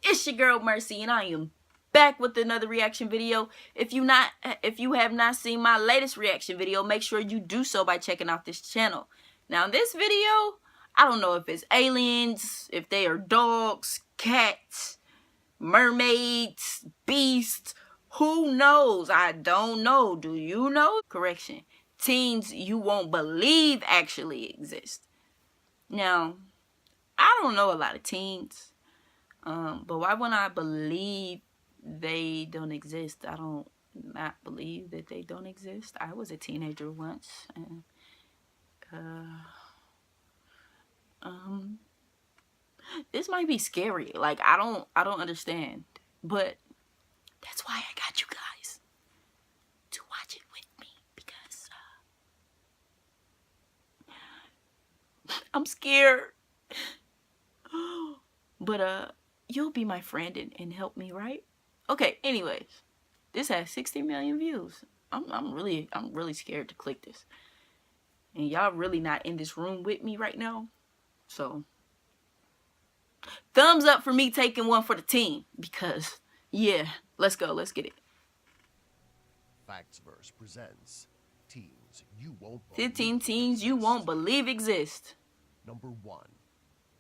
It's your girl Mercy, and I am back with another reaction video. If you have not seen my latest reaction video, make sure you do so by checking out this channel. Now in this video, I don't know if it's aliens, if they are dogs, cats, mermaids, beasts, who knows? I don't know. Do you know? Correction. Teens you won't believe actually exist. Now, I don't know a lot of teens. But why wouldn't I believe they don't exist? I don't not believe that they don't exist. I was a teenager once, and this might be scary. Like I don't understand, but that's why I got you guys to watch it with me, because I'm scared. But you'll be my friend and help me, right? Okay, anyways, this has 60 million views. I'm really scared to click this. And y'all really not in this room with me right now. So thumbs up for me taking one for the team, because yeah, let's go, let's get it. Factsverse presents Teens You Won't Believe 15 teens you won't believe exist. Number 1.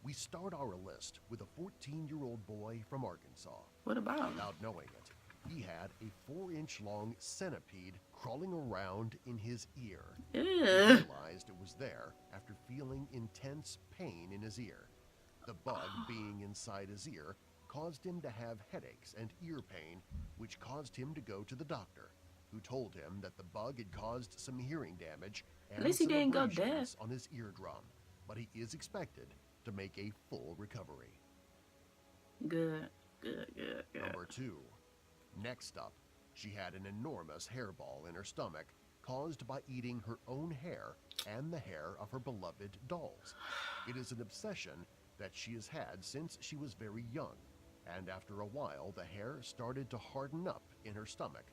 We start our list with a 14-year-old boy from Arkansas. What about him? Without knowing it, he had a 4-inch-long centipede crawling around in his ear. Ew. He realized it was there after feeling intense pain in his ear. The bug being inside his ear caused him to have headaches and ear pain, which caused him to go to the doctor, who told him that the bug had caused some hearing damage and At least he some didn't go abrasions deaf on his eardrum, but he is expected to make a full recovery. Good. Number 2. Next up, she had an enormous hairball in her stomach caused by eating her own hair and the hair of her beloved dolls. It is an obsession that she has had since she was very young, and after a while the hair started to harden up in her stomach,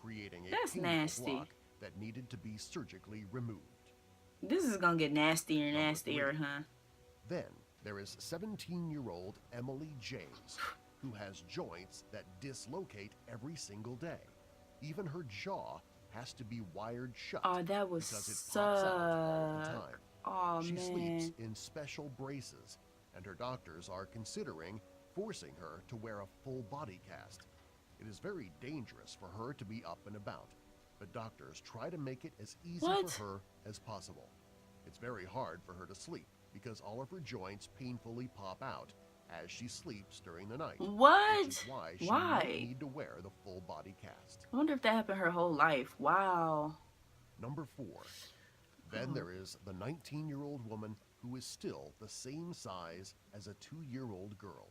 creating a That's painful nasty. block that needed to be surgically removed. This is gonna get nastier and nastier, huh? Then there is 17-year-old Emily James, who has joints that dislocate every single day. Even her jaw has to be wired shut. Oh, that was because it pops out all the time. Oh, She man. sleeps in special braces, and her doctors are considering forcing her to wear a full body cast. It is very dangerous for her to be up and about, but doctors try to make it as easy for her as possible. It's very hard for her to sleep because all of her joints painfully pop out as she sleeps during the night. What? Which is why she might need to wear the full body cast. I wonder if that happened her whole life. Wow. Number 4. Then there is the 19-year-old woman who is still the same size as a 2-year-old girl.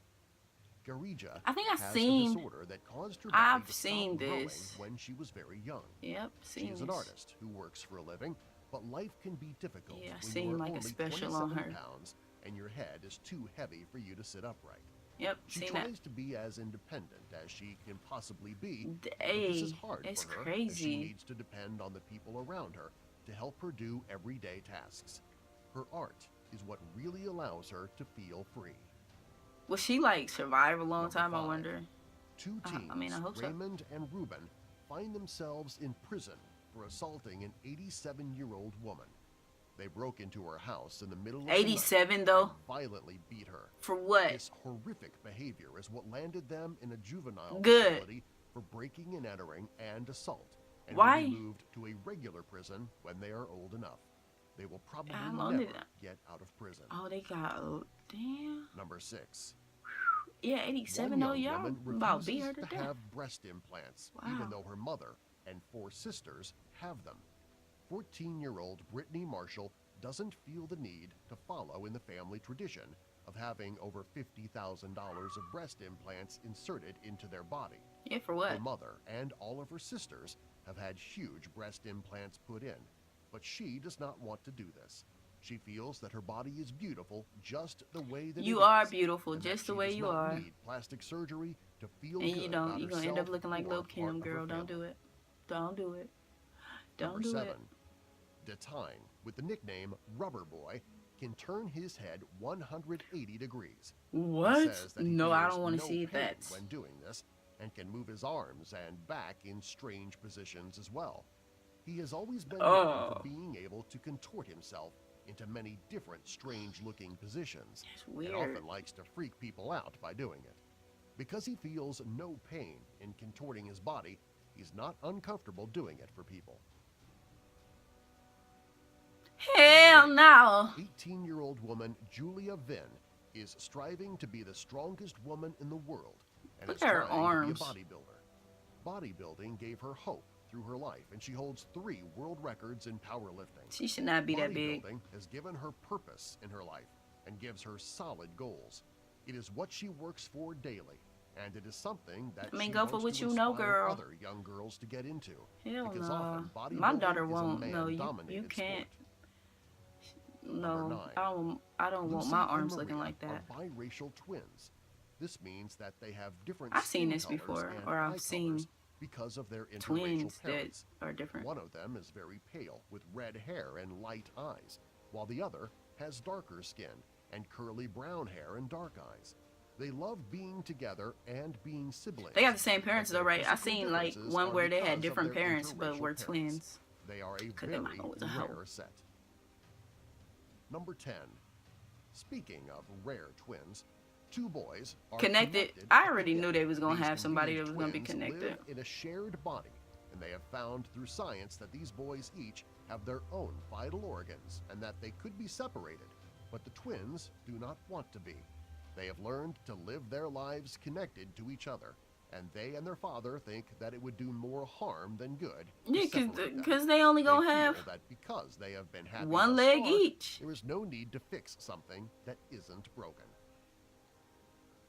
Garija I think I've has seen. a disorder that caused her body to seen stop growing this when she was very young. Yep, She is an artist who works for a living, but life can be difficult Yeah, I when seen you are like a only special on 27 her. pounds and your head is too heavy for you to sit upright. Yep, She seen tries that. to be as independent as she can possibly be, but Hey, this is hard it's for her crazy. as she needs to depend on the people around her to help her do everyday tasks. Her art is what really allows her to feel free. Will she like survive a long Number time? 5. I wonder. 2 teens, I hope so. Raymond and Ruben, find themselves in prison for assaulting an 87-year-old woman. They broke into her house in the middle of the night 87 though? and violently beat her. For what? This horrific behavior is what landed them in a juvenile Good. facility for breaking and entering and assault, and Why? will be moved to a regular prison when they are old enough. They will probably How long never did that? get out of prison. Oh, they got, damn. Number 6. Yeah, 87 One though, young y'all woman about beat refuses her to to death. have breast implants, Wow. even though her mother and 4 sisters have them. 14-year-old Brittany Marshall doesn't feel the need to follow in the family tradition of having over $50,000 of breast implants inserted into their body. Yeah, for what? Her mother and all of her sisters have had huge breast implants put in, but she does not want to do this. She feels that her body is beautiful just the way that You it are is, beautiful and just that the way she you does not are. need plastic surgery to feel And good you don't, about you're gonna end up herself looking like or Lil part Kim, of her girl. Don't family. do it. Don't do it. Don't Number do 7. it. Detine, with the nickname Rubber Boy, can turn his head 180 degrees. He What? says that he No, I feels don't want to no see pain that. when doing this and can move his arms and back in strange positions as well. He has always been known for being able to contort himself into many different strange-looking positions, It's and weird. often likes to freak people out by doing it. Because he feels no pain in contorting his body, he's not uncomfortable doing it for people. Hell no. 18-year-old woman Julia Vinn is striving to be the strongest woman in the world and Look is at her trying arms. to be a bodybuilder. Bodybuilding gave her hope through her life, and she holds 3 world records in powerlifting. She should not be that big. Bodybuilding has given her purpose in her life and gives her solid goals. It is what she works for daily, and it is something that I mean, she go for wants what to you know, inspire girl. other young girls to get into. Hell Because no. often My bodybuilding daughter is a won't. No, you man-dominated can't. sport. Number No, 9. I don't want Lucy my and arms looking Maria like that. are biracial twins. This means that they have different I've seen skin this colors before, and or eye I've seen colors because of their interracial twins that parents. are different. One of them is very pale with red hair and light eyes, while the other has darker skin and curly brown hair and dark eyes. They love being together and being siblings. They got the same parents but though, their right? I physical seen like differences one are where they because had of different their parents but interracial were parents. twins. They are a Because very their mama was a hoe. rare set. Number 10. Speaking of rare twins, 2 boys are Connected. connected I at the already knew hip. they was gonna These have somebody that convenient was gonna be twins connected. live in a shared body, and they have found through science that these boys each have their own vital organs and that they could be separated, but the twins do not want to be. They have learned to live their lives connected to each other, and they and their father think that it would do more harm than good to Yeah, separate them. cause they only gonna They have feel that because they have been happy one thus leg far, each. there is no need to fix something that isn't broken.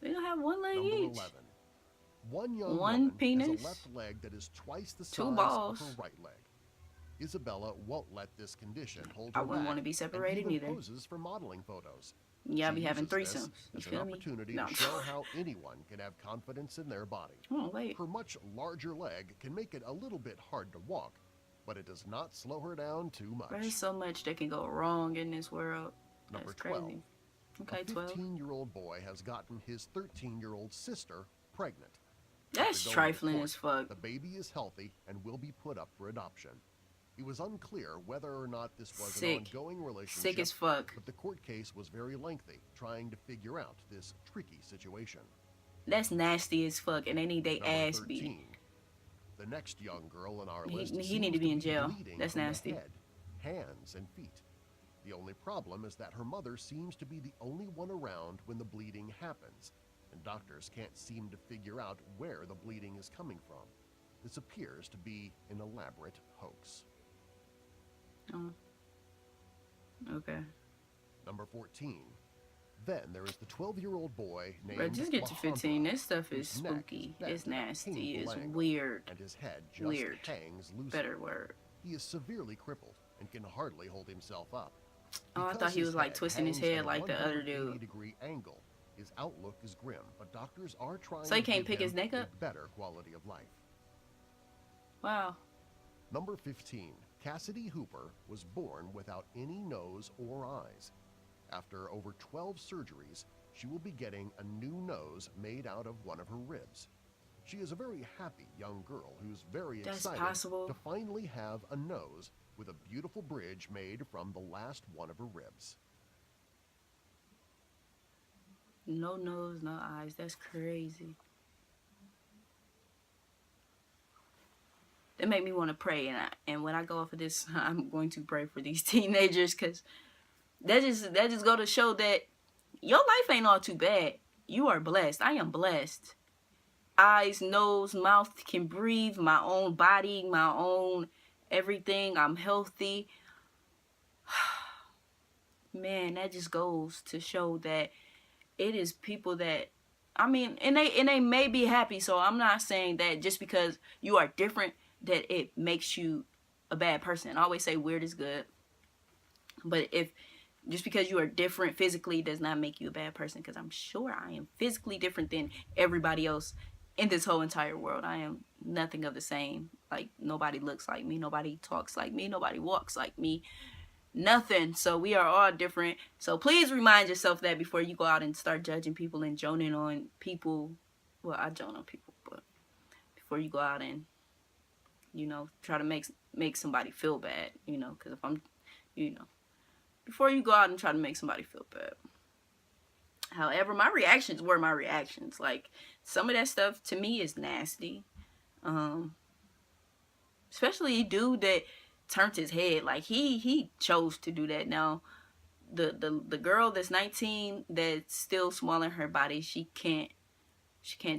They gonna have one leg Number each. 11. One young One woman penis, has a left leg that is twice the two size balls. of her right leg. Isabella won't let this condition hold I her wouldn't back, want to be separated and even either. poses for modeling photos. Yeah, I She be having uses this threesomes. You as an feel me? opportunity No. to show how anyone can have confidence in their body. Oh wait. Her much larger leg can make it a little bit hard to walk, but it does not slow her down too much. There's so much that can go wrong in this world. Number That's 12. crazy. Okay, A 12. 15-year-old boy has gotten his 13-year-old sister pregnant. That's After going to trifling court, as fuck. The baby is healthy and will be put up for adoption. It was unclear whether or not this was Sick. an ongoing relationship, Sick as fuck. but the court case was very lengthy, trying to figure out this tricky situation. That's nasty as fuck, and they need their Number ass 13. beat. The next young girl in our He- list he seems need to be in jail. bleeding That's from the nasty. head, hands, and feet. The only problem is that her mother seems to be the only one around when the bleeding happens, and doctors can't seem to figure out where the bleeding is coming from. This appears to be an elaborate hoax. Oh. Okay. Number 14. Then there is the 12-year-old boy named Bro, just get to 15. Mohammed, This stuff is whose neck spooky. bent It's at a nasty. painful It's angle, weird. and his head just Weird. hangs loosely. Better word. He is severely crippled and can hardly hold himself up. Oh, I Because thought he his was like head twisting his hangs at head a like the other dude. 180-degree angle, his outlook is grim, but doctors are trying So he to can't give pick his him neck a up? better quality of life. Wow. Number 15. Cassidy Hooper was born without any nose or eyes. After over 12 surgeries, she will be getting a new nose made out of one of her ribs. She is a very happy young girl who's very That's excited possible. to finally have a nose with a beautiful bridge made from the last one of her ribs. No nose, no eyes. That's crazy. That make me want to pray, and when I go off of this, I'm going to pray for these teenagers, because that just go to show that your life ain't all too bad. You are blessed. I am blessed. Eyes, nose, mouth, can breathe, my own body, my own everything. I'm healthy. Man, that just goes to show that it is people that, I mean, and they may be happy. So I'm not saying that just because you are different that it makes you a bad person. I always say weird is good. But if just because you are different physically does not make you a bad person, because I'm sure I am physically different than everybody else in this whole entire world. I am nothing of the same. Like, nobody looks like me, nobody talks like me, nobody walks like me. Nothing. So we are all different. So please remind yourself that before you go out and start judging people and joning on people. Well, I joan on people, but before you go out and, you know, try to make somebody feel bad, you know, because if I'm, you know, before you go out and try to make somebody feel bad. However, my reactions were my reactions. Like, some of that stuff to me is nasty. Especially a dude that turned his head. Like, he chose to do that. Now, the girl that's 19 that's still small in her body, she can't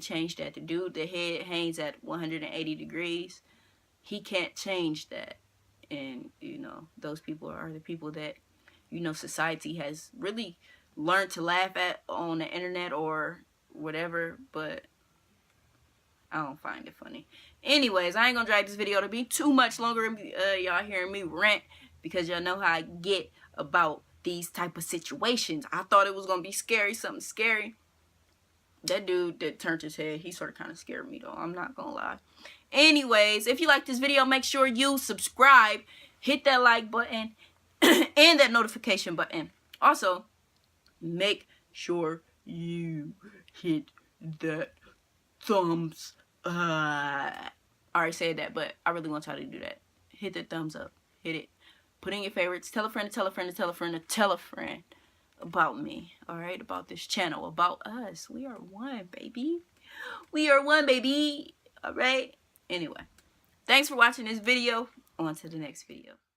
change that. The dude, the head hangs at 180 degrees. He can't change that. And, you know, those people are the people that, you know, society has really learned to laugh at on the internet or whatever, but I don't find it funny. Anyways, I ain't gonna drag this video to be too much longer. Y'all hearing me rant because y'all know how I get about these type of situations. I thought it was gonna be scary, something scary. That dude that turned his head, he sort of kind of scared me though, I'm not gonna lie. Anyways, if you like this video, make sure you subscribe, hit that like button, and that notification button. Also, make sure you hit that thumbs up. I already said that, but I really want y'all to do that. Hit the thumbs up. Hit it. Put in your favorites. Tell a friend to tell a friend to tell a friend to tell a friend about me. Alright? About this channel. About us. We are one, baby. We are one, baby. Alright? Anyway. Thanks for watching this video. On to the next video.